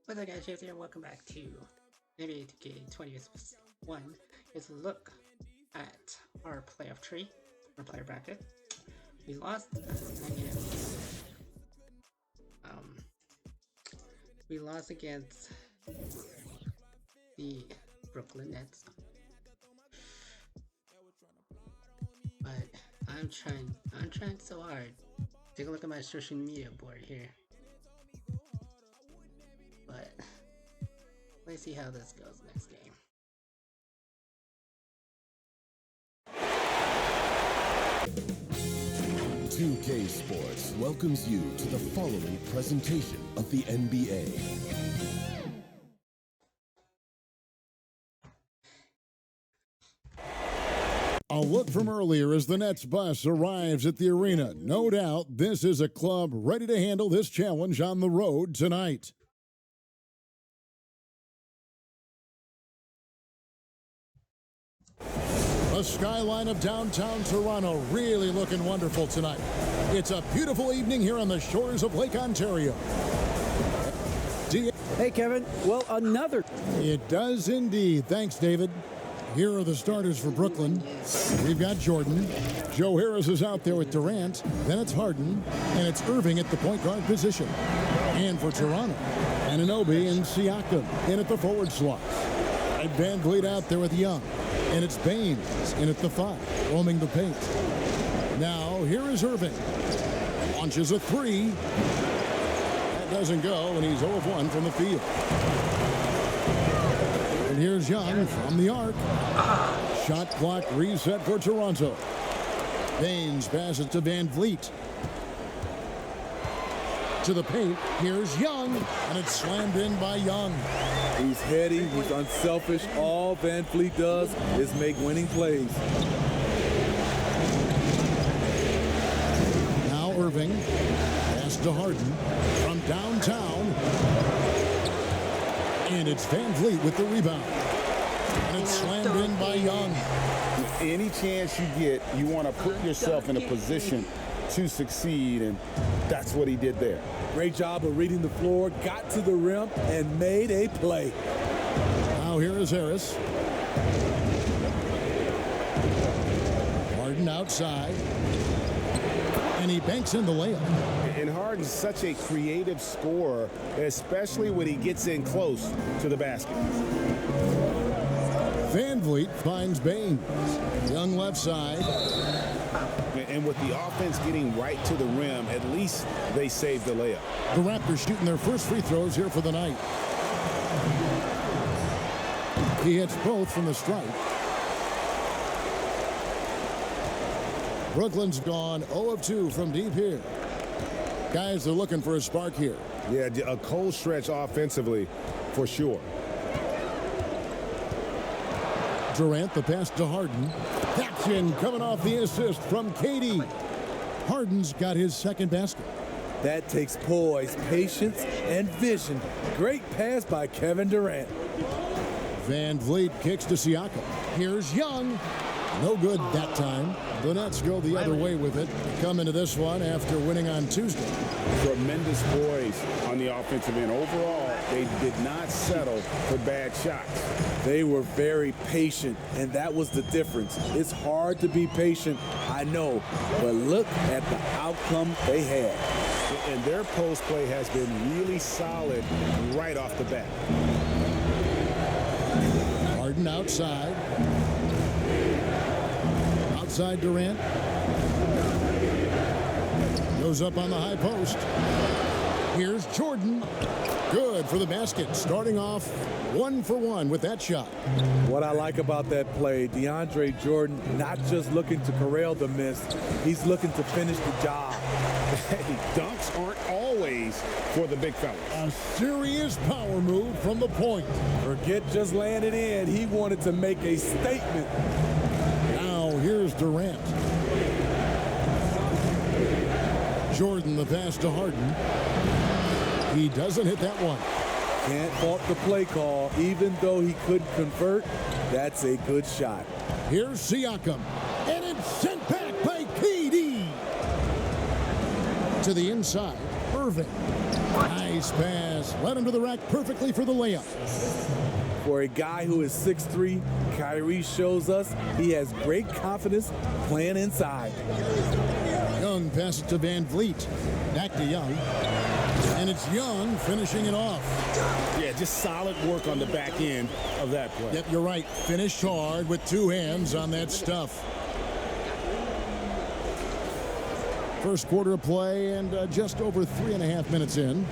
What's up guys, James here, welcome back to NBA 2K 2021. It's a look at our playoff tree, our player bracket. We lost against the Brooklyn Nets. But I'm trying so hard. Take a look at my social media board here. But let's see how this goes next game. "2K Sports welcomes you to the following presentation of the NBA. A look from earlier as the Nets bus arrives at the arena. No doubt this is a club ready to handle this challenge on the road tonight. The skyline of downtown Toronto really looking wonderful tonight. It's a beautiful evening here on the shores of Lake Ontario. Hey, Kevin. Well, another. It does indeed. Thanks, David. Here are the starters for Brooklyn. We've got Jordan. Joe Harris is out there with Durant. Then it's Harden. And it's Irving at the point guard position. And for Toronto, Anunoby and Siakam in at the forward slot. And Van Vliet out there with Young. And it's Baines in at the 5, roaming the paint. Now, here is Irving. Launches a 3. That doesn't go, and he's 0 of 1 from the field. And here's Young from the arc. Shot clock reset for Toronto. Baines passes to Van Vliet. To the paint, here's Young, and it's slammed in by Young. He's heady, he's unselfish. All Van Vliet does is make winning plays. Now Irving, pass to Harden from downtown. And it's Van Vliet with the rebound. And it's slammed in by Young. Any chance you get, you want to put yourself in a position to succeed, and that's what he did there. Great job of reading the floor, got to the rim, and made a play. Now here is Harris. Harden outside. And he banks in the layup. And Harden's such a creative scorer, especially when he gets in close to the basket. Van Vliet finds Baines. Young left side. And with the offense getting right to the rim, at least they saved the layup. The Raptors shooting their first free throws here for the night. He hits both from the stripe. Brooklyn's gone 0 of 2 from deep here. Guys, they're looking for a spark here. Yeah, a cold stretch offensively for sure. Durant, the pass to Harden. Action coming off the assist from KD. Harden's got his second basket. That takes poise, patience, and vision. Great pass by Kevin Durant. Van Vliet kicks to Siakam. Here's Young. No good that time. The Nets go the other way with it. Come into this one after winning on Tuesday. Tremendous poise on the offensive end. Overall, they did not settle for bad shots. They were very patient, and that was the difference. It's hard to be patient, I know, but look at the outcome they had. And their post play has been really solid right off the bat. Harden outside. Outside Durant. Goes up on the high post. Here's Jordan. Good for the basket. Starting off 1 for 1 with that shot. What I like about that play, DeAndre Jordan not just looking to corral the miss, he's looking to finish the job. Hey, dunks aren't always for the big fella. A serious power move from the point. Forget just laying it in. He wanted to make a statement. Now here's Durant. Jordan the pass to Harden. He doesn't hit that one. Can't fault the play call. Even though he couldn't convert, that's a good shot. Here's Siakam. And it's sent back by KD. To the inside. Irving. Nice pass. Led him to the rack perfectly for the layup. For a guy who is 6'3", Kyrie shows us he has great confidence playing inside. Young passes to Van Vliet. Back to Young. And it's Young finishing it off. Yeah, just solid work on the back end of that play. Yep, you're right. Finished hard with two hands on that stuff. First quarter of play and just over 3.5 minutes in.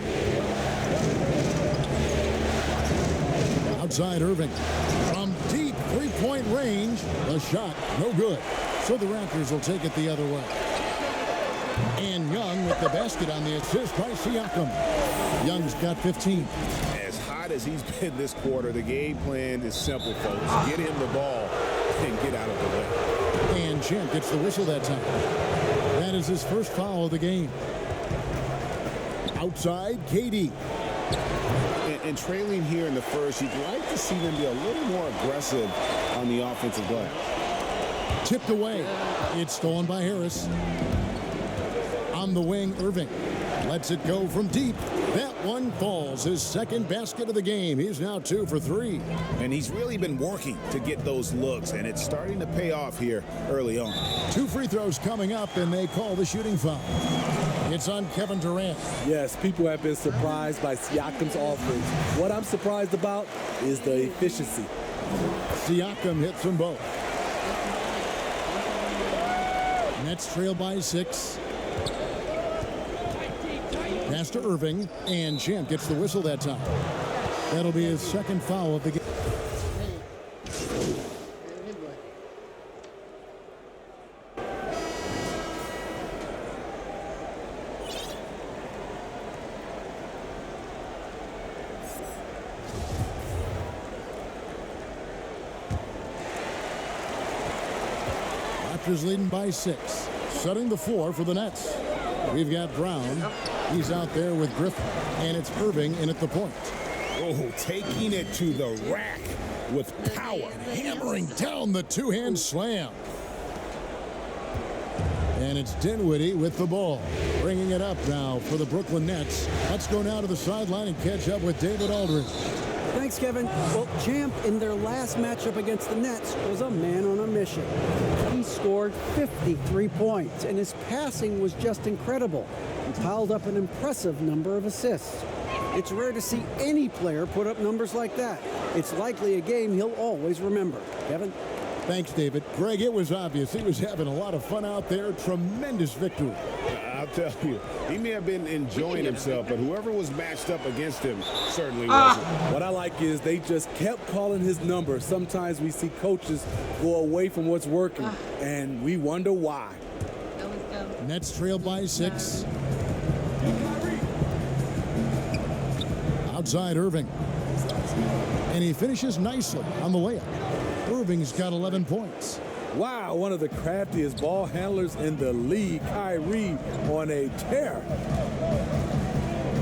Outside Irving. From deep three-point range, the shot no good. So the Raptors will take it the other way. And Young with the basket on the assist by Siakam. Young's got 15. As hot as he's been this quarter, the game plan is simple, folks. Get him the ball and get out of the way. And Champ gets the whistle that time. That is his first foul of the game. Outside, KD. And trailing here in the first, you'd like to see them be a little more aggressive on the offensive glass. Tipped away. It's stolen by Harris. On the wing, Irving lets it go from deep. That one falls. His second basket of the game. He's now 2 for 3. And he's really been working to get those looks, and it's starting to pay off here early on. 2 free throws coming up, and they call the shooting foul. It's on Kevin Durant. Yes, people have been surprised by Siakam's offense. What I'm surprised about is the efficiency. Siakam hits them both. Nets trail by 6. Pass to Irving, and Champ gets the whistle that time. That'll be his second foul of the game. Raptors leading by 6. Setting the floor for the Nets. We've got Brown. He's out there with Griffin. And it's Irving in at the point. Oh, taking it to the rack with power. Hammering down the two-hand slam. And it's Dinwiddie with the ball. Bringing it up now for the Brooklyn Nets. Let's go now to the sideline and catch up with David Aldridge. Thanks, Kevin. Well, Champ in their last matchup against the Nets was a man on a mission. He scored 53 points, and his passing was just incredible. He piled up an impressive number of assists. It's rare to see any player put up numbers like that. It's likely a game he'll always remember. Kevin? Thanks, David. Greg, it was obvious he was having a lot of fun out there. Tremendous victory. I'll tell you, he may have been enjoying himself, but whoever was matched up against him certainly wasn't. What I like is they just kept calling his number. Sometimes we see coaches go away from what's working, and we wonder why. Nets trail by 6. Outside Irving. And he finishes nicely on the layup. Irving's got 11 points. Wow, one of the craftiest ball handlers in the league. Kyrie on a tear.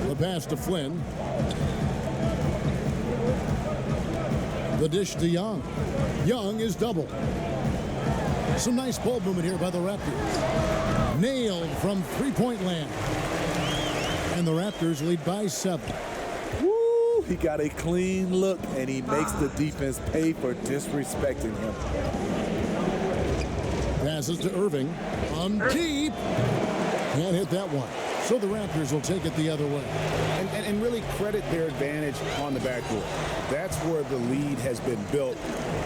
The pass to Flynn. The dish to Young. Young is doubled. Some nice ball movement here by the Raptors. Nailed from three-point land. And the Raptors lead by 7. Woo, he got a clean look, and he makes the defense pay for disrespecting him. Passes to Irving. On deep. Can't hit that one. So the Raptors will take it the other way. And really credit their advantage on the backcourt. That's where the lead has been built,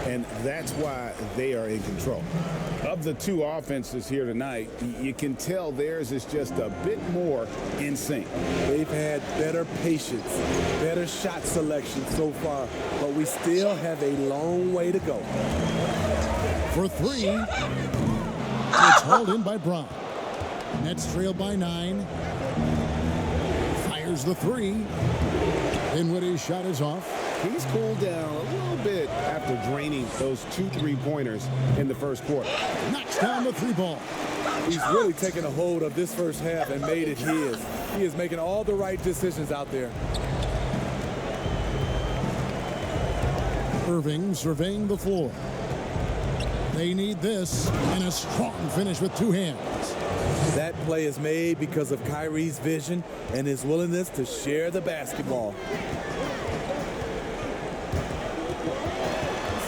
and that's why they are in control. Of the two offenses here tonight, you can tell theirs is just a bit more in sync. They've had better patience, better shot selection so far, but we still have a long way to go. For 3. It's hauled in by Brown. Nets trail by 9. Fires the 3. Dinwiddie's shot is off. He's cooled down a little bit after draining those 2 3-pointers in the first quarter. Knocks down the 3 ball. He's really taken a hold of this first half and made it his. He is making all the right decisions out there. Irving surveying the floor. They need this and a strong finish with 2 hands. That play is made because of Kyrie's vision and his willingness to share the basketball.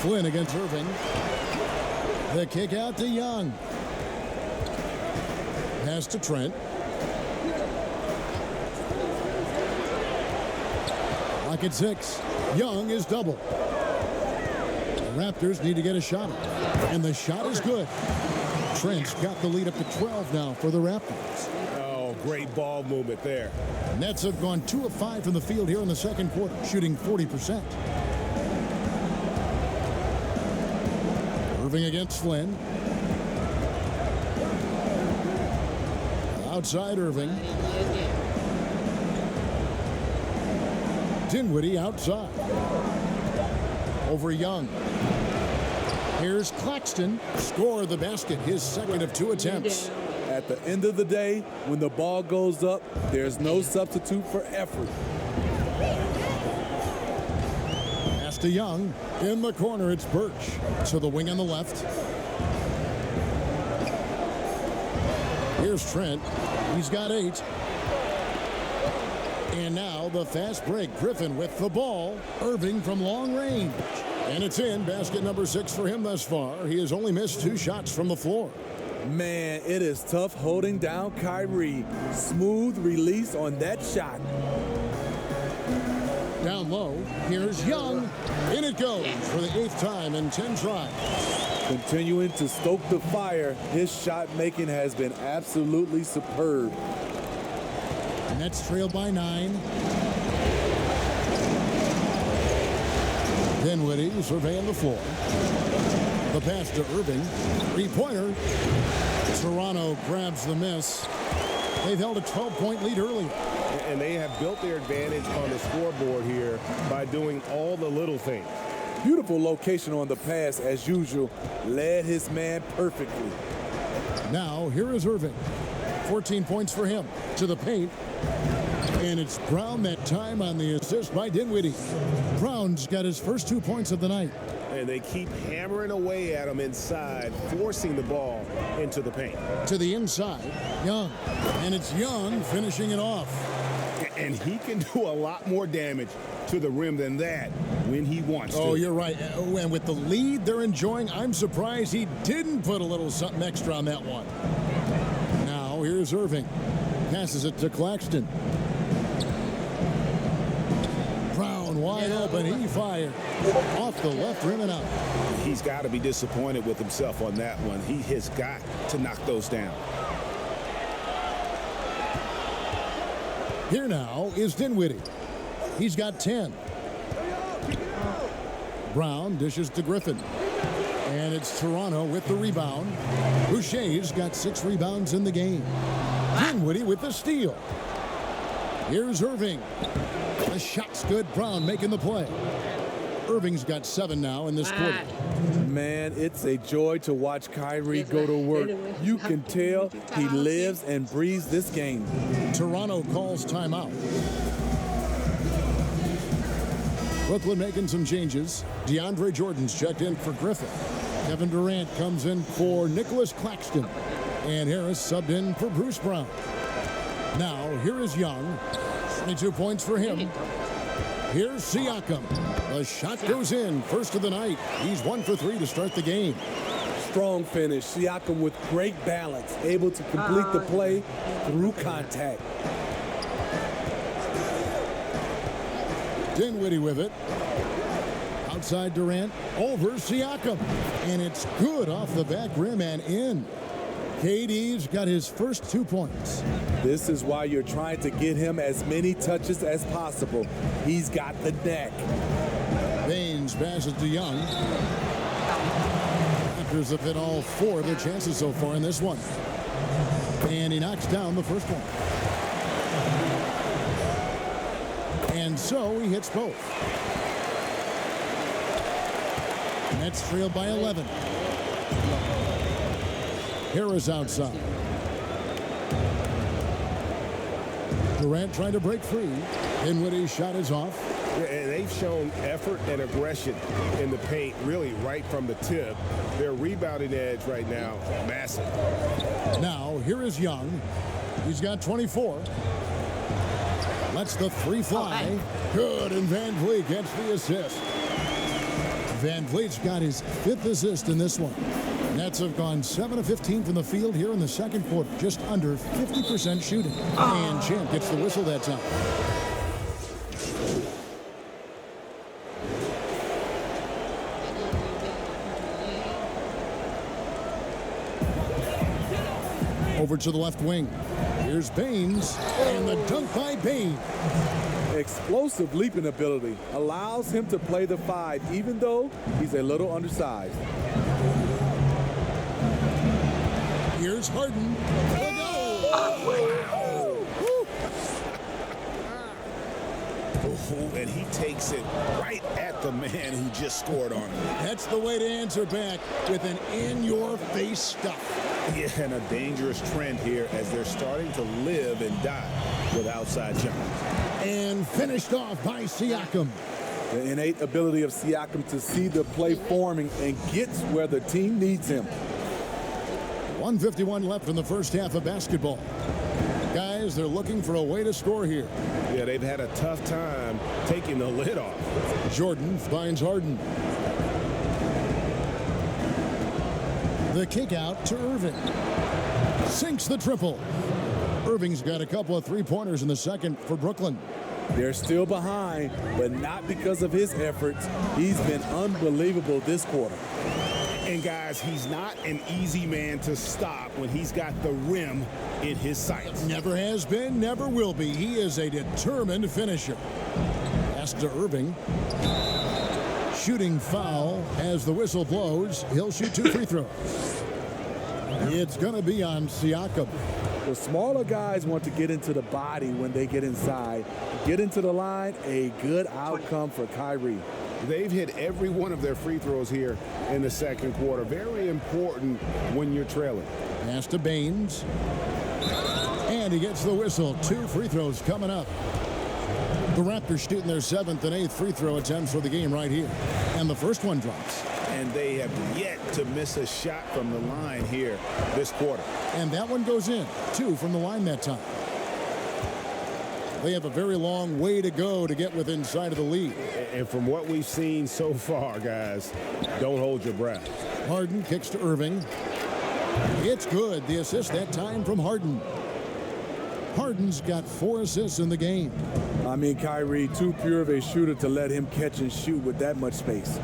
Flynn against Irving. The kick out to Young. Pass to Trent. Lock at 6. Young is double. The Raptors need to get a shot. And the shot is good. Trent's got the lead up to 12 now for the Raptors. Oh, great ball movement there. Nets have gone 2 of 5 from the field here in the second quarter, shooting 40%. Irving against Flynn. Outside Irving. Dinwiddie outside. Over Young. Here's Claxton. Score the basket, his second of 2 attempts. At the end of the day, when the ball goes up, there's no substitute for effort. Pass to Young. In the corner, it's Birch. To the wing on the left. Here's Trent. He's got 8. And now the fast break. Griffin with the ball. Irving from long range. And it's in. Basket number 6 for him thus far. He has only missed 2 shots from the floor. Man, it is tough holding down Kyrie. Smooth release on that shot. Down low. Here's Young. In it goes for the 8th time in 10 tries. Continuing to stoke the fire, his shot making has been absolutely superb. Nets trail by 9. Dinwiddie surveying the floor. The pass to Irving. 3-pointer. Toronto grabs the miss. They've held a 12-point lead early. And they have built their advantage on the scoreboard here by doing all the little things. Beautiful location on the pass, as usual. Led his man perfectly. Now, here is Irving. 14 points for him. To the paint. And it's Brown that time on the assist by Dinwiddie. Brown's got his first 2 points of the night. And they keep hammering away at him inside, forcing the ball into the paint. To the inside, Young. And it's Young finishing it off. And he can do a lot more damage to the rim than that when he wants to. Oh, you're right. And with the lead they're enjoying, I'm surprised he didn't put a little something extra on that one. Now, here's Irving. Passes it to Claxton. Brown wide open. He fired. Off the left rim and out. He's got to be disappointed with himself on that one. He has got to knock those down. Here now is Dinwiddie. He's got 10. Brown dishes to Griffin. And it's Toronto with the rebound. Boucher's got 6 rebounds in the game. Dinwiddie with the steal. Here's Irving. The shot's good. Brown making the play. Irving's got 7 now in this quarter. Man, it's a joy to watch Kyrie go to work. You can tell he lives and breathes this game. Toronto calls timeout. Brooklyn making some changes. DeAndre Jordan's checked in for Griffin. Kevin Durant comes in for Nicholas Claxton. And Harris subbed in for Bruce Brown. Now, here is Young. 22 points for him. Here's Siakam. The shot goes in. First of the night. He's 1 for 3 to start the game. Strong finish. Siakam with great balance. Able to complete the play through contact. Dinwiddie with it. Outside Durant. Over Siakam. And it's good off the back rim and in. KD's got his first 2 points. This is why you're trying to get him as many touches as possible. He's got the neck. Baines passes to Young. Raptors have hit all 4 of their chances so far in this one. And he knocks down the first one. And so he hits both. Nets trail by 11. Harris outside. Durant trying to break free. Dinwiddie's shot is off. Yeah, and they've shown effort and aggression in the paint, really right from the tip. Their rebounding edge right now, massive. Now, here is Young. He's got 24. Lets the three fly. Good, and Van Vliet gets the assist. Van Vliet's got his 5th assist in this one. Nets have gone 7 of 15 from the field here in the second quarter, just under 50% shooting. And Champ gets the whistle that time. Over to the left wing. Here's Baines, and the dunk by Baines. Explosive leaping ability allows him to play the 5, even though he's a little undersized. Here's Harden. Oh, and he takes it right at the man who just scored on him. That's the way to answer back with an in-your-face stuff. Yeah, and a dangerous trend here as they're starting to live and die with outside jumpers. And finished off by Siakam. The innate ability of Siakam to see the play forming and gets where the team needs him. 1:51 left in the first half of basketball. Guys, they're looking for a way to score here. Yeah, they've had a tough time taking the lid off. Jordan finds Harden. The kick out to Irving. Sinks the triple. Irving's got a couple of three-pointers in the second for Brooklyn. They're still behind, but not because of his efforts. He's been unbelievable this quarter. And guys, he's not an easy man to stop when he's got the rim in his sights. Never has been, never will be. He is a determined finisher. Pass to Irving. Shooting foul as the whistle blows. He'll shoot 2 free throws. It's going to be on Siakam. The smaller guys want to get into the body when they get inside. Get into the line, a good outcome for Kyrie. They've hit every one of their free throws here in the second quarter. Very important when you're trailing. Pass to Baines. And he gets the whistle. 2 free throws coming up. The Raptors shooting their 7th and 8th free throw attempts for the game right here. And the first one drops. And they have yet to miss a shot from the line here this quarter. And that one goes in. 2 from the line that time. They have a very long way to go to get within sight of the lead. And from what we've seen so far, guys, don't hold your breath. Harden kicks to Irving. It's good. The assist that time from Harden. Harden's got 4 assists in the game. I mean, Kyrie, too pure of a shooter to let him catch and shoot with that much space.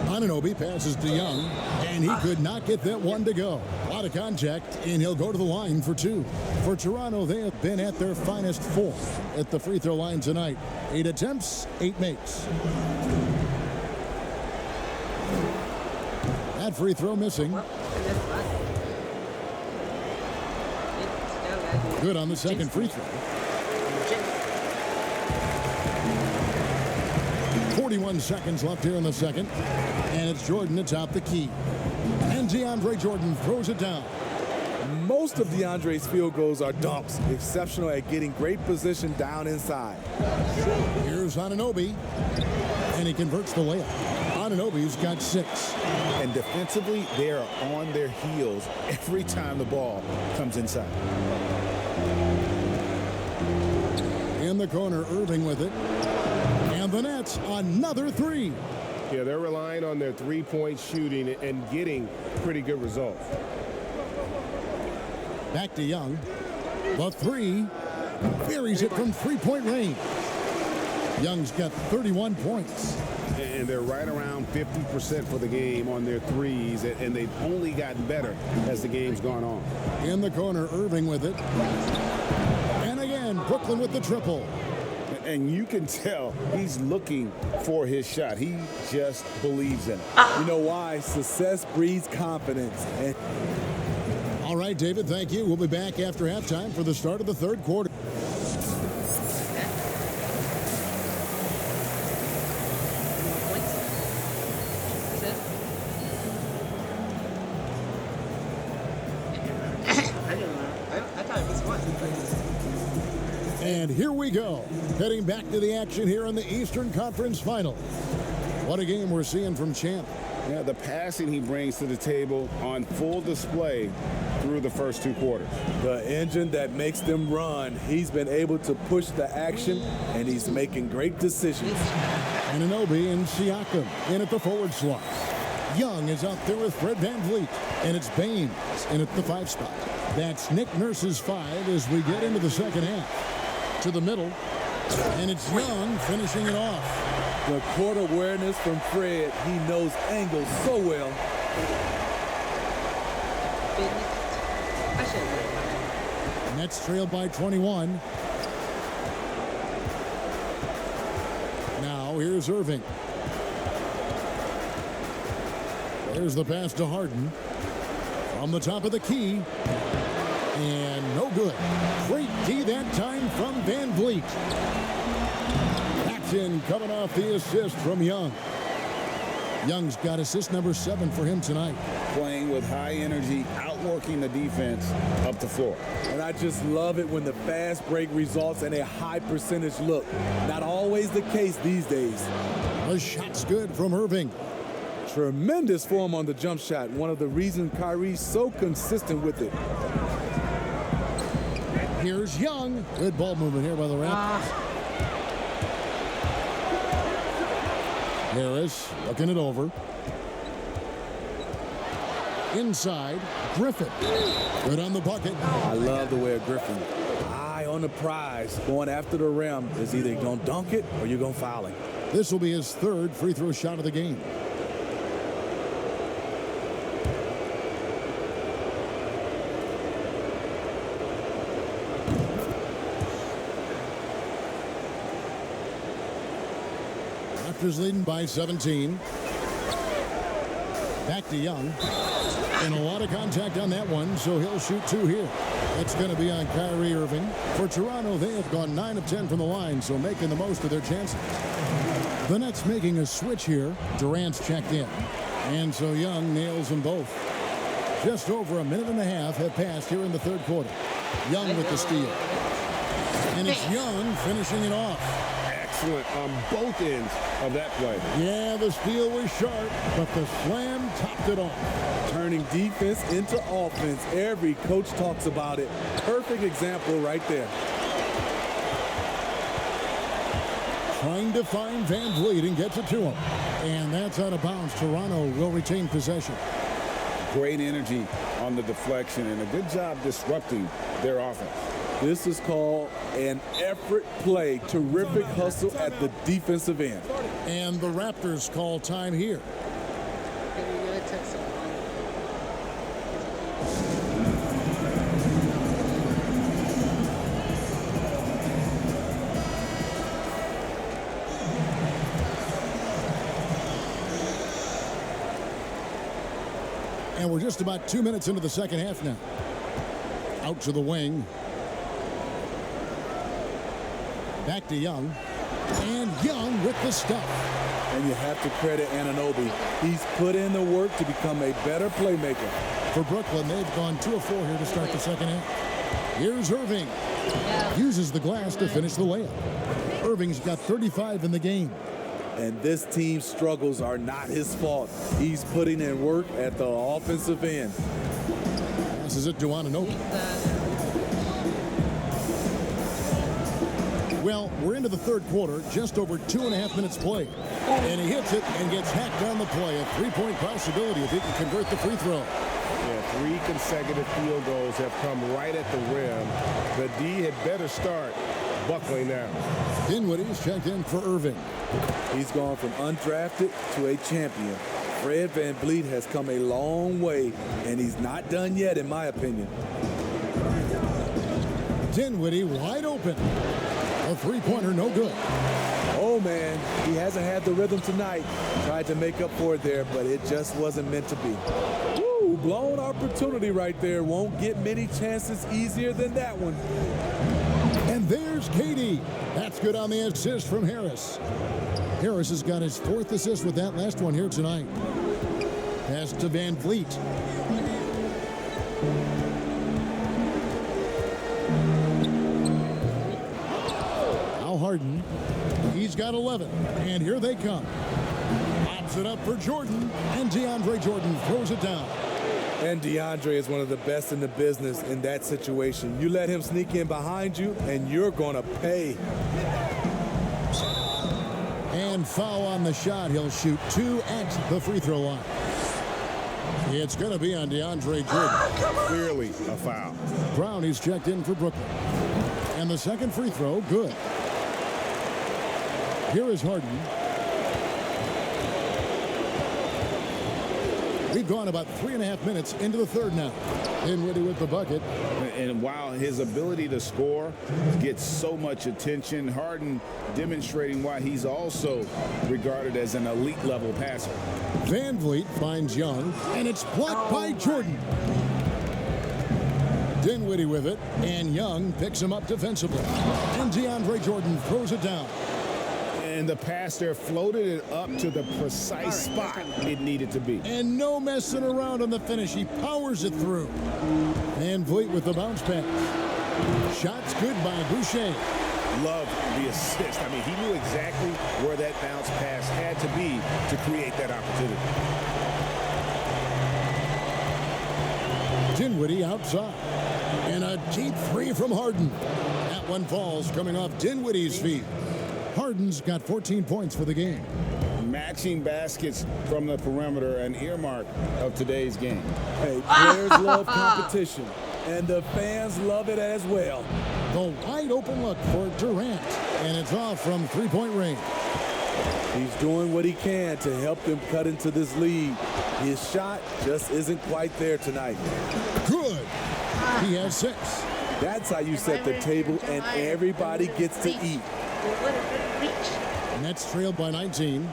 Anunoby passes to Young, and he could not get that one to go. A lot of contact, and he'll go to the line for 2. For Toronto, they have been at their finest 4 at the free throw line tonight. 8 attempts, 8 makes. That free throw missing. Good on the second free throw. 41 seconds left here in the second. And it's Jordan atop the key. And DeAndre Jordan throws it down. Most of DeAndre's field goals are dumps. Exceptional at getting great position down inside. Here's Anunoby. And he converts the layup. Anunoby's got 6. And defensively, they are on their heels every time the ball comes inside. In the corner, Irving with it. And the Nets, another 3. Yeah, they're relying on their three-point shooting and getting pretty good results. Back to Young. The 3. Buries it from three-point range. Young's got 31 points. And they're right around 50% for the game on their threes, and they've only gotten better as the game's gone on. In the corner, Irving with it. And again, Brooklyn with the triple. And you can tell he's looking for his shot. He just believes in it. You know why? Success breeds confidence. And all right, David, thank you. We'll be back after halftime for the start of the third quarter. And here we go. Heading back to the action here in the Eastern Conference Final. What a game we're seeing from Champ. Yeah, the passing he brings to the table on full display through the first 2 quarters. The engine that makes them run. He's been able to push the action, and he's making great decisions. Anunoby and Siakam in at the forward slot. Young is out there with Fred VanVleet, and it's Baines in at the 5 spot. That's Nick Nurse's 5 as we get into the second half. To the middle, and it's Young finishing it off. The court awareness from Fred. He knows angles so well. Nets trail by 21. Now here's Irving. There's the pass to Harden. From the top of the key. And no good. Great D that time from VanVleet. Paxson coming off the assist from Young. Young's got assist number 7 for him tonight. Playing with high energy, outworking the defense up the floor. And I just love it when the fast break results in a high percentage look. Not always the case these days. The shot's good from Irving. Tremendous form on the jump shot. One of the reasons Kyrie's so consistent with it. Here's Young. Good ball movement here by the Raptors. Harris looking it over. Inside, Griffin. Good on the bucket. I love the way Griffin. Eye on the prize. Going after the rim is either going to dunk it or you're going to foul him. This will be his 3rd free throw shot of the game. Raptors leading by 17. Back to Young. And a lot of contact on that one, so he'll shoot 2 here. It's going to be on Kyrie Irving. For Toronto, they have gone 9 of 10 from the line, so making the most of their chances. The Nets making a switch here. Durant's checked in. And so Young nails them both. Just over a minute and a half have passed here in the 3rd quarter. Young with the steal. And it's Young finishing it off. Excellent on both ends of that play. Yeah, the steal was sharp, but the slam topped it off. Turning defense into offense. Every coach talks about it. Perfect example right there. Trying to find VanVleet and gets it to him. And that's out of bounds. Toronto will retain possession. Great energy on the deflection and a good job disrupting their offense. This is called an effort play. Terrific hustle at the defensive end. And the Raptors call time here. And we're just about 2 minutes into the second half now. Out to the wing. Back to Young. And Young with the stuff. And you have to credit Anunoby. He's put in the work to become a better playmaker. For Brooklyn, they've gone 2 of 4 here to start the second half. Here's Irving. Uses the glass to finish the layup. Irving's got 35 in the game. And this team's struggles are not his fault. He's putting in work at the offensive end. Passes it to Anunoby. Well, we're into the 3rd quarter, just over 2.5 minutes played. And he hits it and gets hacked on the play. A 3-point possibility if he can convert the free throw. Yeah, 3 consecutive field goals have come right at the rim. The D had better start buckling now. Dinwiddie's checked in for Irving. He's gone from undrafted to a champion. Fred VanVleet has come a long way, and he's not done yet, in my opinion. Dinwiddie wide open. A 3-pointer, no good. Oh, man, he hasn't had the rhythm tonight. Tried to make up for it there, but it just wasn't meant to be. Woo, blown opportunity right there. Won't get many chances easier than that one. And there's Katie. That's good on the assist from Harris. Harris has got his 4th assist with that last one here tonight. Pass to VanVleet. Harden. He's got 11, and here they come. Pops it up for Jordan, and DeAndre Jordan throws it down. And DeAndre is one of the best in the business in that situation. You let him sneak in behind you, and you're going to pay. And foul on the shot. He'll shoot 2 at the free throw line. It's going to be on DeAndre Jordan. Clearly a foul. Brown is checked in for Brooklyn. And the second free throw, good. Here is Harden. We've gone about 3.5 minutes into the third now. Dinwiddie with the bucket. And while his ability to score gets so much attention, Harden demonstrating why he's also regarded as an elite level passer. Van Vliet finds Young, and it's blocked by Jordan. Dinwiddie with it, and Young picks him up defensively. And DeAndre Jordan throws it down. And the pass there floated it up to the precise spot it needed to be. And no messing around on the finish. He powers it through. Van Vliet with the bounce pass. Shots good by Boucher. Loved the assist. I mean, he knew exactly where that bounce pass had to be to create that opportunity. Dinwiddie outside. And a deep three from Harden. That one falls coming off Dinwiddie's feet. Harden's got 14 points for the game. Matching baskets from the perimeter, an earmark of today's game. Hey, players love competition, and the fans love it as well. The wide open look for Durant, and it's off from three-point range. He's doing what he can to help them cut into this lead. His shot just isn't quite there tonight. Good. He has 6. That's how you set the table, and everybody gets to eat. Nets trailed by 19.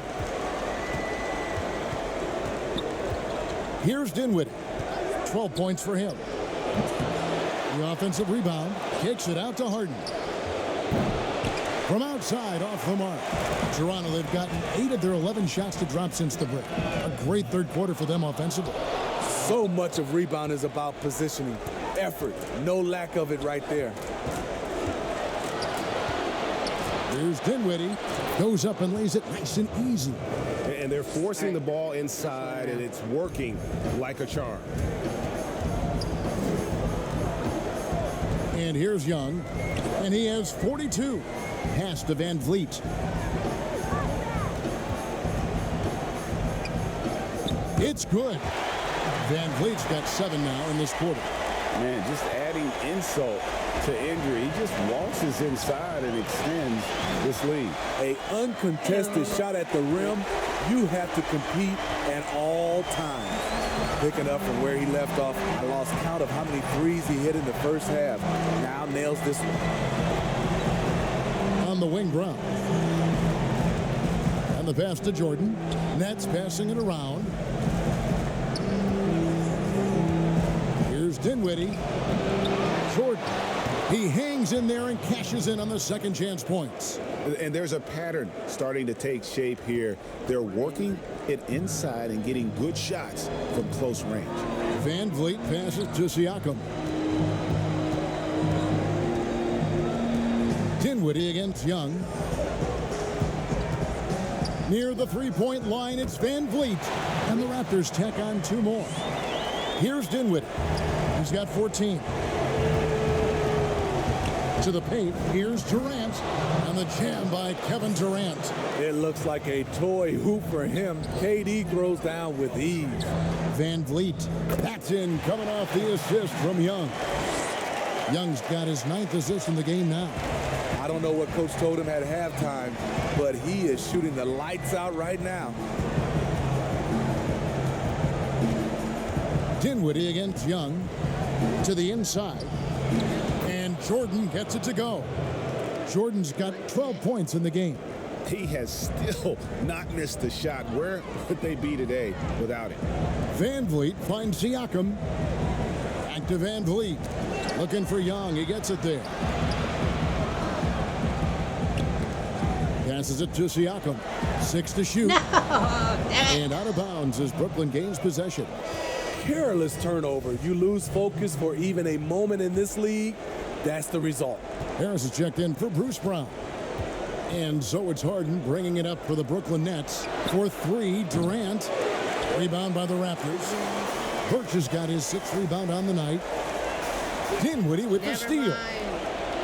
Here's Dinwiddie. 12 points for him. The offensive rebound. Kicks it out to Harden. From outside, off the mark. Toronto, they've gotten 8 of their 11 shots to drop since the break. A great third quarter for them offensively. So much of rebound is about positioning. Effort. No lack of it right there. Here's Dinwiddie. Goes up and lays it nice and easy. And they're forcing the ball inside, and it's working like a charm. And here's Young. And he has 42. Pass to Van Vliet. It's good. Van Vliet's got 7 now in this quarter. Man, just adding insult to injury. He just waltzes inside and extends this lead. A uncontested shot at the rim, you have to compete at all times. Picking up from where he left off, I lost count of how many threes he hit in the first half. Now nails this one. On the wing, Brown. And the pass to Jordan. Nets passing it around. Here's Dinwiddie. Jordan. He hangs in there and cashes in on the second chance points. And there's a pattern starting to take shape here. They're working it inside and getting good shots from close range. Van Vliet passes to Siakam. Dinwiddie against Young. Near the three-point line, it's Van Vliet. And the Raptors tack on 2 more. Here's Dinwiddie. He's got 14. To the paint, here's Durant. And the jam by Kevin Durant. It looks like a toy hoop for him. KD throws down with ease. Van Vliet. That's in, coming off the assist from Young. Young's got his 9th assist in the game now. I don't know what Coach told him at halftime, but he is shooting the lights out right now. Dinwiddie against Young. To the inside. And Jordan gets it to go. Jordan's got 12 points in the game. He has still not missed a shot. Where would they be today without it? Van Vliet finds Siakam. Back to Van Vliet. Looking for Young. He gets it there. Passes it to Siakam. 6 to shoot. No, damn it. And out of bounds as Brooklyn gains possession. Careless turnover. You lose focus for even a moment in this league. That's the result. Harris is checked in for Bruce Brown. And so it's Harden bringing it up for the Brooklyn Nets. For three, Durant. Rebound by the Raptors. Birch has got his sixth rebound on the night. Dinwiddie with the steal.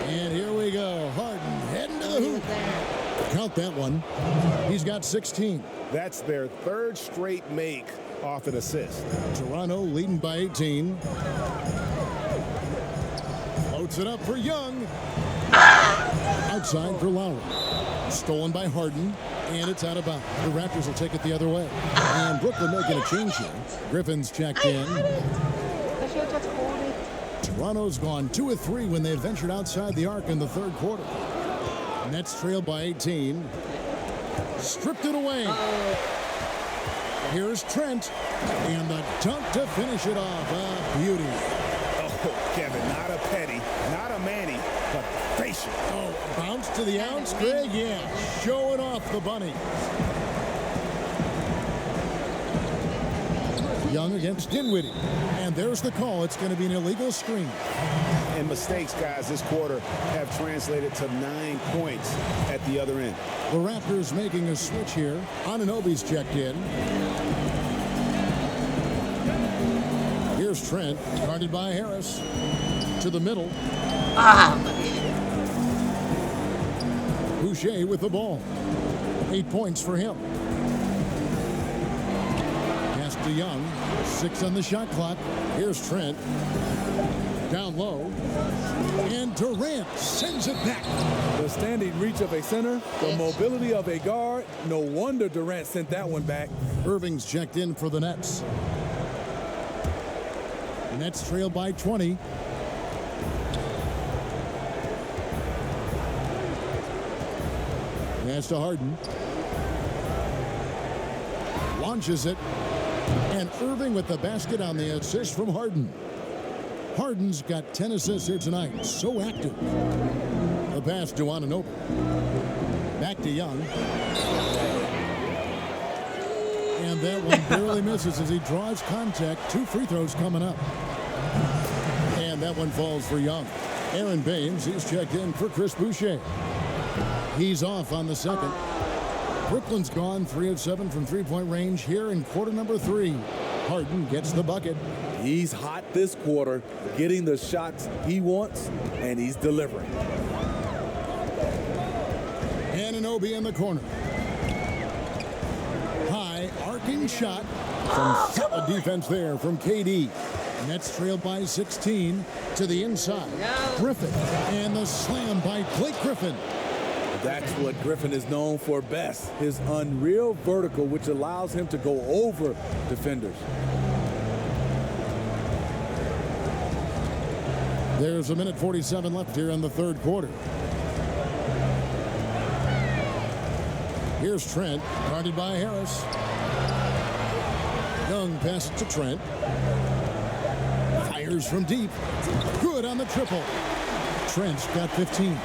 And here we go. Harden heading to the hoop. Count that one. He's got 16. That's their third straight make off an assist. Toronto leading by 18. Floats it up for Young. Outside for Lowry. Stolen by Harden. And it's out of bounds. The Raptors will take it the other way. And Brooklyn making a change here. Griffin's checked in. Toronto's gone 2 of 3 when they ventured outside the arc in the third quarter. Nets trailed by 18. Stripped it away. Here's Trent. And the dunk to finish it off. A beauty. Oh, Kevin, not a petty, not a Manny, but facial. Oh, bounce to the ounce, Greg? Yeah, showing off the bunny. Young against Dinwiddie. And there's the call. It's going to be an illegal screen. And mistakes, guys, this quarter have translated to 9 points at the other end. The Raptors making a switch here. Anunoby's checked in. Here's Trent, guarded by Harris. To the middle. Boucher with the ball. 8 points for him. Pass to Young. 6 on the shot clock. Here's Trent. Down low. And Durant sends it back. The standing reach of a center, the mobility of a guard. No wonder Durant sent that one back. Irving's checked in for the Nets. Nets trail by 20. Pass to Harden. Launches it. And Irving with the basket on the assist from Harden. Harden's got 10 assists here tonight. So active. The pass to Anunoby. Back to Young. And that one barely misses as he draws contact. 2 free throws coming up. And that one falls for Young. Aaron Baines, he's checked in for Chris Boucher. He's off on the second. Brooklyn's gone 3 of 7 from three-point range here in quarter number 3. Harden gets the bucket. He's hot this quarter, getting the shots he wants, and he's delivering. Anunoby in the corner. High arcing shot. Some solid defense there from KD. Nets trailed by 16 to the inside. Griffin and the slam by Blake Griffin. That's what Griffin is known for best, his unreal vertical, which allows him to go over defenders. There's a minute 47 left here in the third quarter. Here's Trent, guarded by Harris. Young passes to Trent. Fires from deep. Good on the triple. Trent's got 15.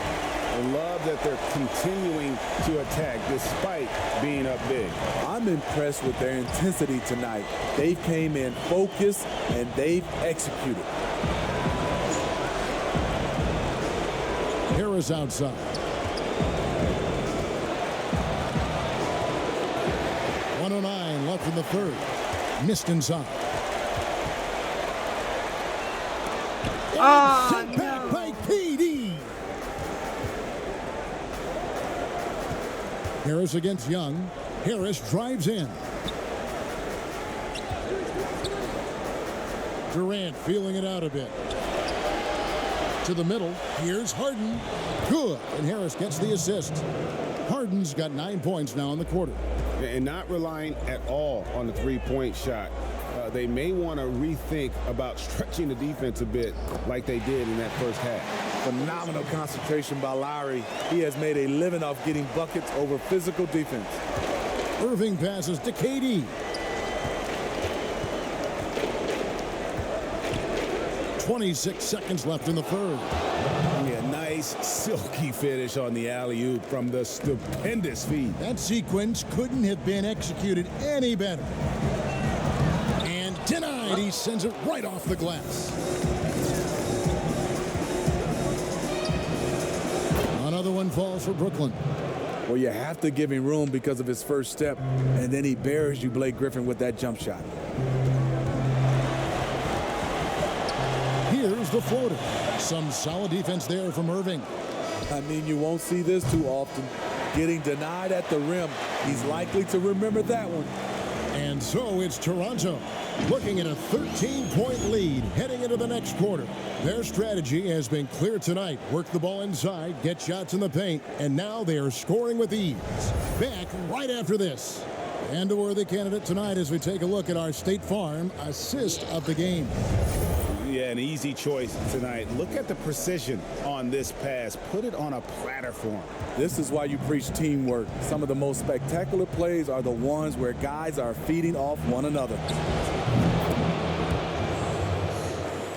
I love that they're continuing to attack despite being up big. I'm impressed with their intensity tonight. They came in focused and they've executed. Harris outside. .109 left in the third. Missed inside. Sent back by KD. Harris against Young. Harris drives in. Durant feeling it out a bit. To the middle. Here's Harden. Good. And Harris gets the assist. Harden's got 9 points now in the quarter. And not relying at all on the three-point shot. They may want to rethink about stretching the defense a bit like they did in that first half. Phenomenal concentration by Lowry. He has made a living off getting buckets over physical defense. Irving passes to KD. 26 seconds left in the third. Yeah, nice silky finish on the alley-oop from the stupendous feed. That sequence couldn't have been executed any better. And denied. He sends it right off the glass. Another one falls for Brooklyn. Well, you have to give him room because of his first step, and then he buries you, Blake Griffin, with that jump shot. Here's the floater. Some solid defense there from Irving. I mean, you won't see this too often. Getting denied at the rim. He's likely to remember that one. And so it's Toronto looking at a 13-point lead heading into the next quarter. Their strategy has been clear tonight. Work the ball inside, get shots in the paint, and now they are scoring with ease. Back right after this. And a worthy candidate tonight as we take a look at our State Farm assist of the game. Yeah, an easy choice tonight. Look at the precision on this pass. Put it on a platter for him. This is why you preach teamwork. Some of the most spectacular plays are the ones where guys are feeding off one another.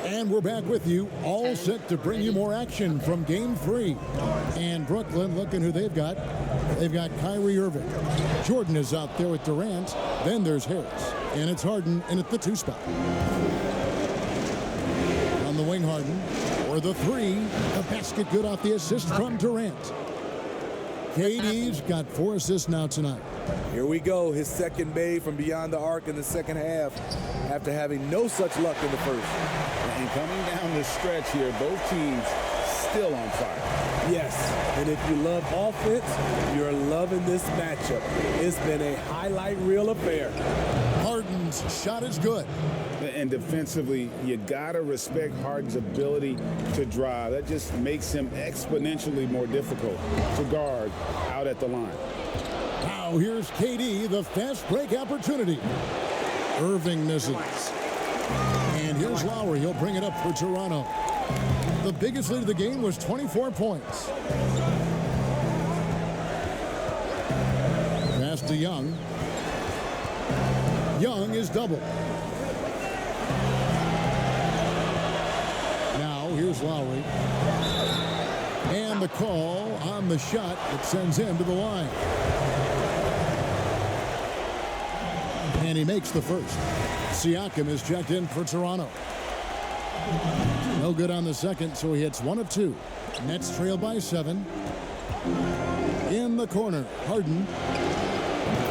And we're back with you, all set to bring you more action from Game 3. And Brooklyn, looking who they've got. They've got Kyrie Irving. Jordan is out there with Durant. Then there's Harris. And it's Harden in at the 2 spot. On the wing, Harden. For the 3. The basket good off the assist from Durant. KD's got 4 assists now tonight. Here we go. His second made from beyond the arc in the second half after having no such luck in the first. And coming down the stretch here, both teams still on fire. Yes, and if you love offense, you're loving this matchup. It's been a highlight reel affair. Harden's shot is good. And defensively, you got to respect Harden's ability to drive. That just makes him exponentially more difficult to guard out at the line. Now here's KD, the fast break opportunity. Irving misses. And here's Lowry. He'll bring it up for Toronto. The biggest lead of the game was 24 points. Pass to Young. Young is double. Now here's Lowry. And the call on the shot that sends him to the line. And he makes the first. Siakam is checked in for Toronto. No good on the second, so he hits 1 of 2. Nets trail by 7. In the corner, Harden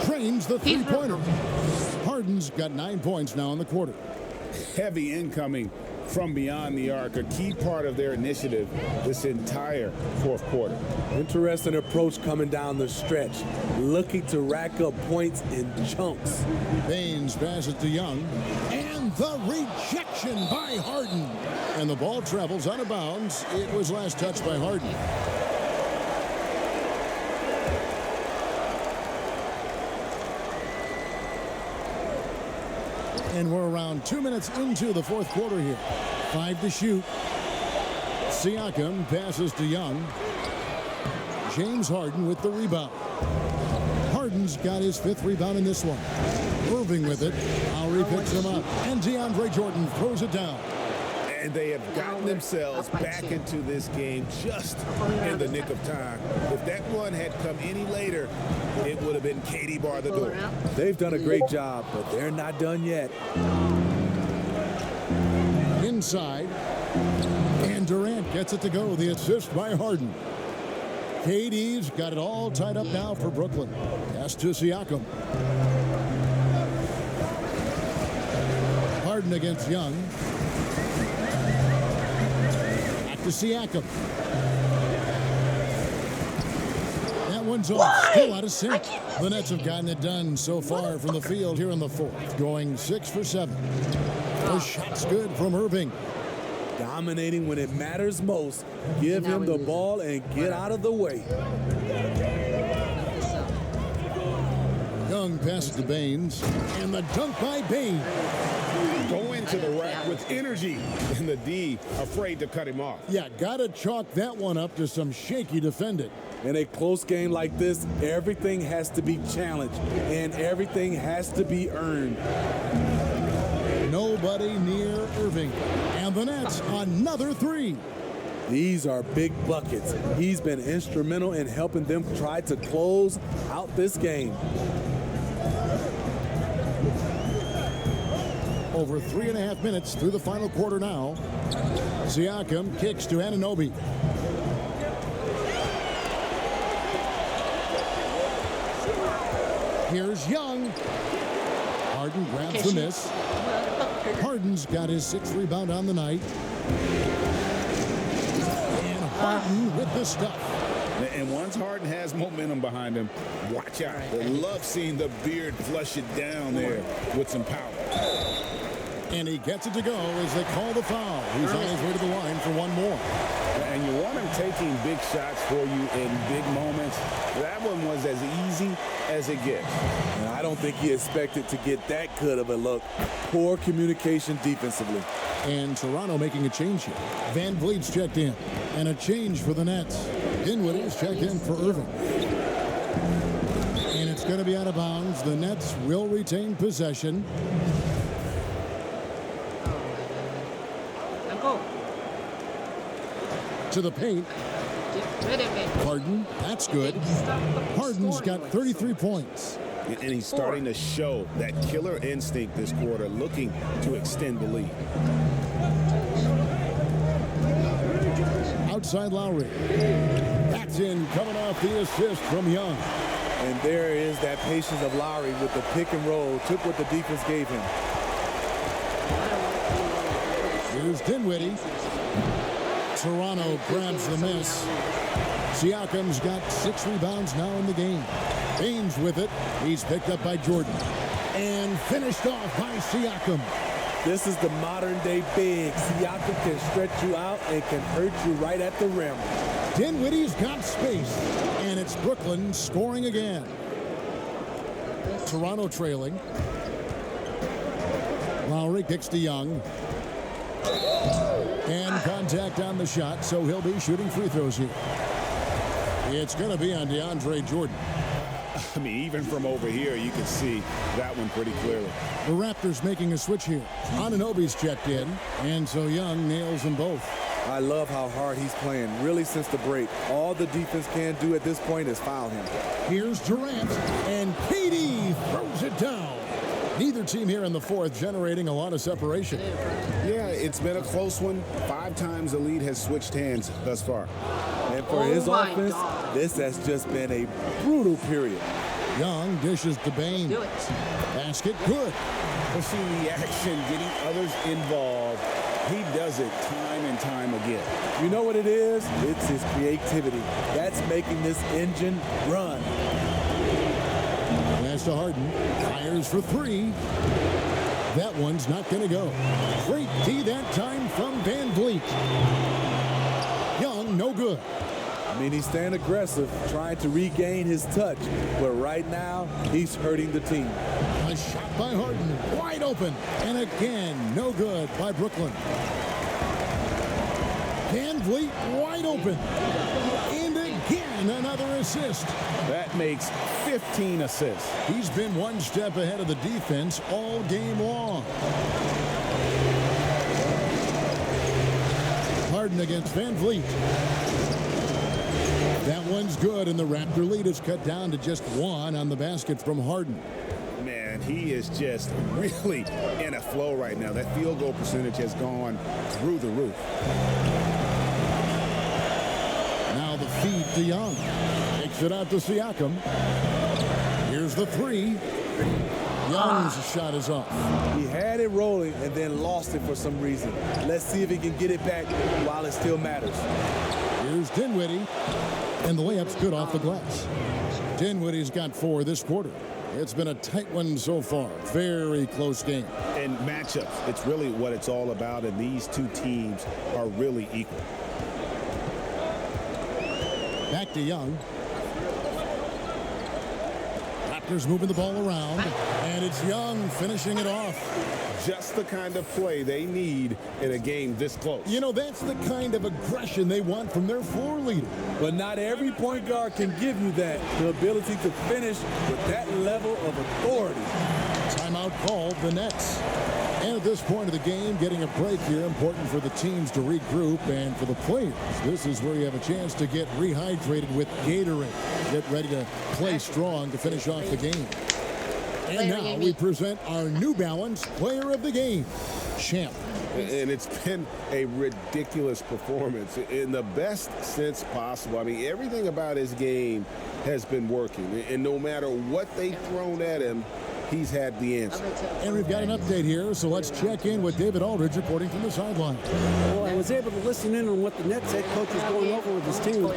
trains the 3-pointer. Harden's got 9 points now in the quarter. Heavy incoming from beyond the arc, a key part of their initiative this entire fourth quarter. Interesting approach coming down the stretch, looking to rack up points in chunks. Baines passes to Young, and the rejection by Harden. And the ball travels out of bounds. It was last touched by Harden. And we're around 2 minutes into the fourth quarter here. 5 to shoot. Siakam passes to Young. James Harden with the rebound. Harden's got his 5th rebound in this one. Irving with it. Lowry picks him up. And DeAndre Jordan throws it down. And they have gotten themselves back into this game just in the nick of time. If that one had come any later, it would have been KD bar the door. They've done a great job, but they're not done yet. Inside. And Durant gets it to go. The assist by Harden. KD's got it all tied up now for Brooklyn. Pass to Siakam. Harden against Young. Back to Siakam. That one's off. Still out of sync. The Nets have gotten it done so far from the field here in the fourth. Going 6 for 7. The shot's good from Irving. Dominating when it matters most. Give him the ball and get out of the way. Young passes to Baines. And the dunk by Baines. Go into the rack with energy. And the D afraid to cut him off. Yeah, gotta chalk that one up to some shaky defending. In a close game like this, everything has to be challenged and everything has to be earned. Nobody near Irving. And the Nets, another 3. These are big buckets. He's been instrumental in helping them try to close out this game. Over 3.5 minutes through the final quarter now. Siakam kicks to Anunoby. Here's Young. Harden grabs the miss. Harden's got his 6th rebound on the night. And Harden with the stuff. And once Harden has momentum behind him, watch out. They love seeing the beard flush it down there with some power. And he gets it to go as they call the foul. He's on his way to the line for one more. And you want him taking big shots for you in big moments. That one was as easy as it gets. And I don't think he expected to get that good of a look. Poor communication defensively. And Toronto making a change here. Van Vliet's checked in. And a change for the Nets. Dinwiddie's checked in for Irving. And it's going to be out of bounds. The Nets will retain possession. To the paint. Harden, that's good. Harden's got 33 points. And he's starting to show that killer instinct this quarter, looking to extend the lead. Outside Lowry. That's in, coming off the assist from Young. And there is that patience of Lowry with the pick and roll. Took what the defense gave him. Here's Dinwiddie. Toronto grabs the miss. Siakam's got 6 rebounds now in the game. Baines with it. He's picked up by Jordan. And finished off by Siakam. This is the modern day big. Siakam can stretch you out and can hurt you right at the rim. Dinwiddie's got space. And it's Brooklyn scoring again. Toronto trailing. Lowry kicks to Young. And contact on the shot, so he'll be shooting free throws here. It's going to be on DeAndre Jordan. I mean, even from over here, you can see that one pretty clearly. The Raptors making a switch here. Anunoby's checked in, and so Young nails them both. I love how hard he's playing, really, since the break. All the defense can do at this point is foul him. Here's Durant, and KD throws it down. Neither team here in the 4th generating a lot of separation. Yeah, it's been a close one. 5 times the lead has switched hands thus far. And for his offense, this has just been a brutal period. Young dishes to Baines. Basket good. We're seeing the action, getting others involved. He does it time and time again. You know what it is? It's his creativity. That's making this engine run. Pass to Harden. Fires for 3. That one's not going to go. Great D that time from Van Vliet. Young, no good. I mean, he's staying aggressive, trying to regain his touch. But right now, he's hurting the team. A shot by Harden. Wide open. And again, no good by Brooklyn. Van Vliet wide open. And again, another assist. That makes 15 assists. He's been one step ahead of the defense all game long. Harden against Van Vliet. That one's good, and the Raptor lead is cut down to just 1 on the basket from Harden. Man, he is just really in a flow right now. That field goal percentage has gone through the roof. Now the feed to Young. Takes it out to Siakam. Here's the 3. Young's shot is off. He had it rolling and then lost it for some reason. Let's see if he can get it back while it still matters. Here's Dinwiddie. And the layup's good off the glass. Dinwiddie's got 4 this quarter. It's been a tight one so far. Very close game. And matchups, it's really what it's all about, and these two teams are really equal. Back to Young. Raptors moving the ball around. And it's Young finishing it off. Just the kind of play they need in a game this close. You know, that's the kind of aggression they want from their floor leader. But not every point guard can give you that. The ability to finish with that level of authority. Timeout called, the Nets. And at this point of the game, getting a break here, important for the teams to regroup, and for the players, this is where you have a chance to get rehydrated with Gatorade. Get ready to play strong to finish off the game. And now we present our New Balance Player of the Game, Champ. And it's been a ridiculous performance in the best sense possible. I mean, everything about his game has been working. And no matter what they've thrown at him, he's had the answer. And we've got an update here, so let's check in with David Aldridge reporting from the sideline. Well, I was able to listen in on what the Nets head coach was going over with his team.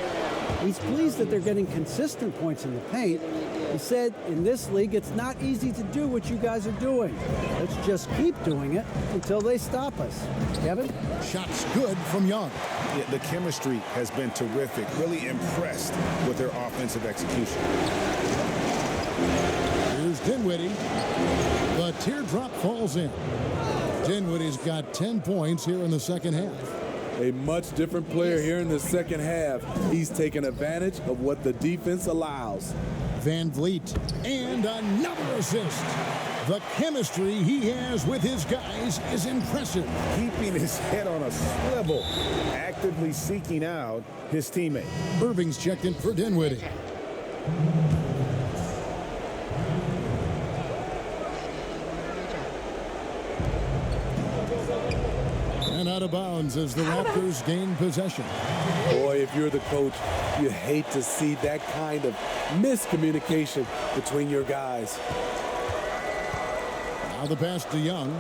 He's pleased that they're getting consistent points in the paint. He said, in this league, it's not easy to do what you guys are doing. Let's just keep doing it until they stop us. Kevin? Shots good from Young. Yeah, the chemistry has been terrific. Really impressed with their offensive execution. Here's Dinwiddie. The teardrop falls in. Dinwiddie's got 10 points here in the second half. A much different player here in the second half. He's taken advantage of what the defense allows. Van Vliet, and another assist. The chemistry he has with his guys is impressive. Keeping his head on a swivel, actively seeking out his teammate. Irving's checked in for Dinwiddie. And out of bounds as the Raptors gain possession. Boy, if you're the coach, you hate to see that kind of miscommunication between your guys. Now the pass to Young.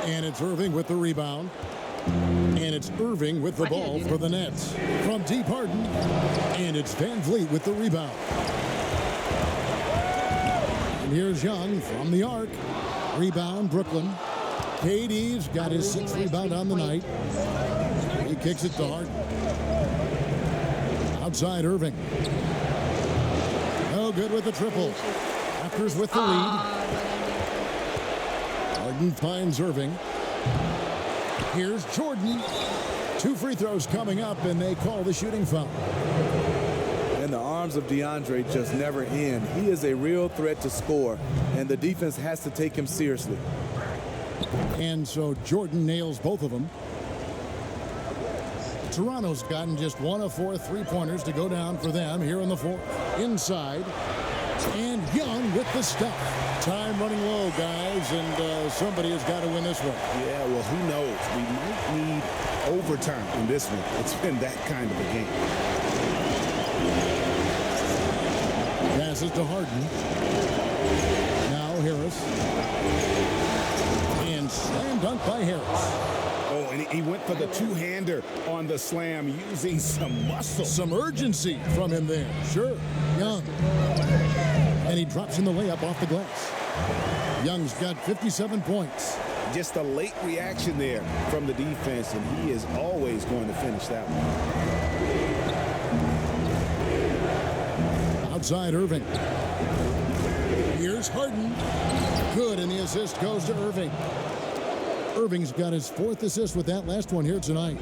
And it's Irving with the rebound. And it's Irving with the ball for the Nets. From deep Harden. And it's Van Vliet with the rebound. And here's Young from the arc. Rebound, Brooklyn. KD's got his 6th rebound on the night. He kicks it to Harden. Outside Irving. No good with the triple. Raptors with the lead. Harden finds Irving. Here's Jordan. 2 free throws coming up, and they call the shooting foul. And the arms of DeAndre just never end. He is a real threat to score, and the defense has to take him seriously. And so Jordan nails both of them. Toronto's gotten just 1 of 4 3-pointers to go down for them here in the 4th. Inside. And Young with the stuff. Time running low, guys, and somebody has got to win this one. Yeah, well, who knows? We might need overtime in this one. It's been that kind of a game. Passes to Harden. Now Harris. And slam dunk by Harris. Oh, and he went for the two-hander on the slam using some muscle. Some urgency from him there. Sure. Young. And he drops in the layup off the glass. Young's got 57 points. Just a late reaction there from the defense, and he is always going to finish that one. Outside Irving. Here's Harden. Good, and the assist goes to Irving. Irving's got his 4th assist with that last one here tonight.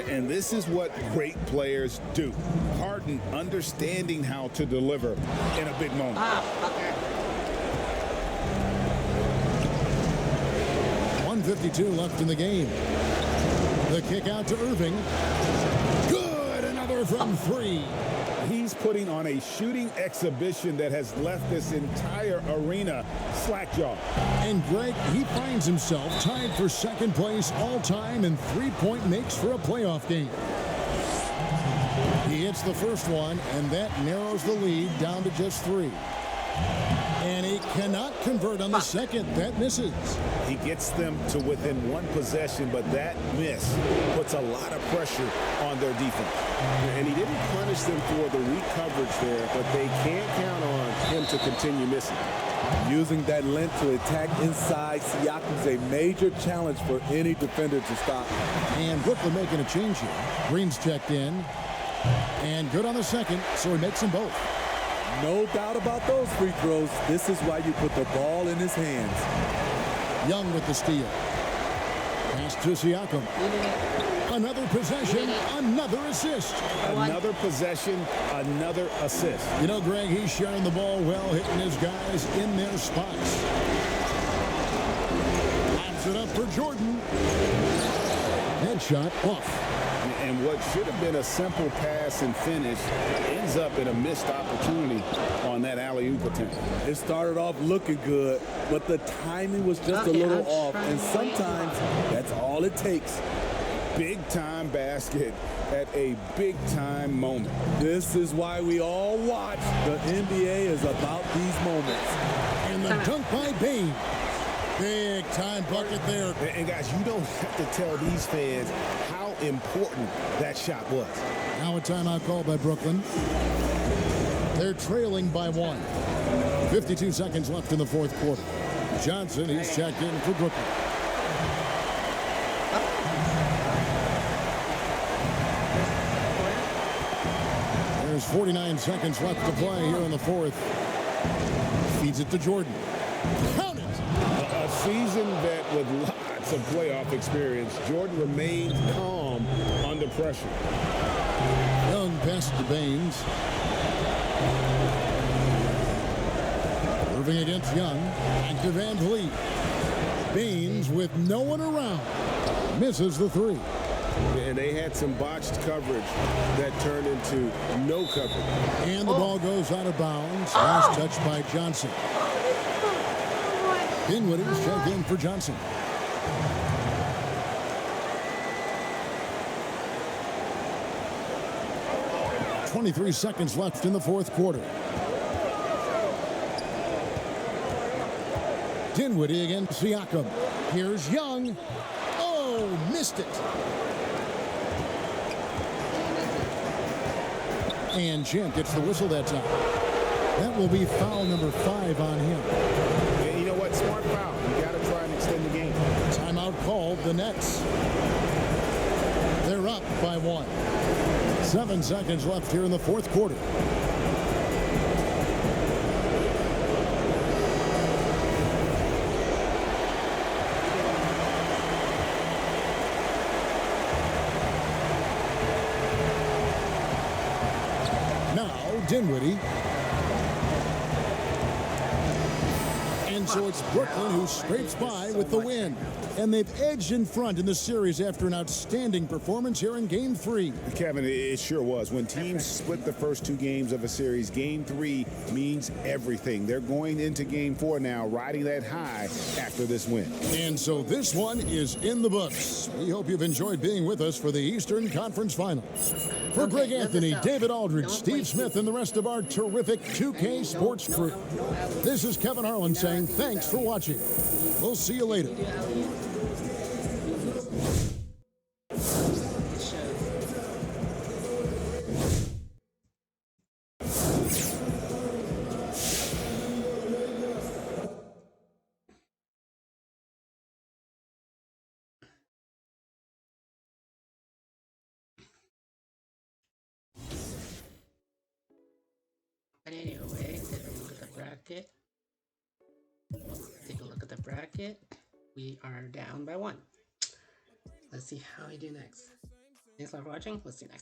And this is what great players do. Harden understanding how to deliver in a big moment. 1:52 left in the game. The kick out to Irving. Good, another from 3. He's putting on a shooting exhibition that has left this entire arena slack-jawed. And Greg, he finds himself tied for 2nd place all-time in 3-point makes for a playoff game. He hits the first one, and that narrows the lead down to just 3. And he cannot convert on the second. That misses. He gets them to within 1 possession, but that miss puts a lot of pressure on their defense. And he didn't punish them for the weak coverage there, but they can't count on him to continue missing. Using that length to attack inside, Siakam's a major challenge for any defender to stop. And Brooklyn making a change here. Green's checked in. And good on the second, so he makes them both. No doubt about those free throws. This is why you put the ball in his hands. Young with the steal. Pass to Siakam. Another possession, another assist. Another possession, another assist. You know, Greg, he's sharing the ball well, hitting his guys in their spots. Laps it up for Jordan. Headshot off. And what should have been a simple pass and finish ends up in a missed opportunity on that alley-oop attempt. It started off looking good, but the timing was just a little off, and sometimes that's all it takes. Big-time basket at a big-time moment. This is why we all watch. The NBA is about these moments. And the dunk by Bain. Big-time bucket there. And guys, you don't have to tell these fans how important that shot was. Now a timeout call by Brooklyn. They're trailing by 1. 52 seconds left in the fourth quarter. Johnson, he's checked in for Brooklyn. There's 49 seconds left to play here in the fourth. Feeds it to Jordan. Count it! A seasoned vet with lots of playoff experience, Jordan remained calm under pressure. Young past to Baines. Irving against Young. And to Van Vliet. Baines with no one around. Misses the three. And they had some botched coverage that turned into no coverage. And the ball goes out of bounds. Last touch by Johnson. Dinwiddie's checked in for Johnson. .23 seconds left in the fourth quarter. Dinwiddie against Siakam. Here's Young. Oh, missed it. And Champ gets the whistle that time. That will be foul number 5 on him. And you know what? Smart foul. You got to try and extend the game. Timeout called. The Nets. They're up by 1. 7 seconds left here in the fourth quarter. Dinwiddie. And so it's Brooklyn who scrapes by with the win. And they've edged in front in the series after an outstanding performance here in Game 3. Kevin, it sure was. When teams split the first 2 games of a series, Game 3 means everything. They're going into Game 4 now, riding that high after this win. And so this one is in the books. We hope you've enjoyed being with us for the Eastern Conference Finals. For Greg Anthony, David Aldridge, Steve Smith, and the rest of our terrific 2K Sports crew, this is Kevin Harlan saying thanks for watching. We'll see you later. But anyway, take a look at the bracket. Take a look at the bracket. We are down by 1. Let's see how we do next. Thanks a lot for watching. Let's see you next.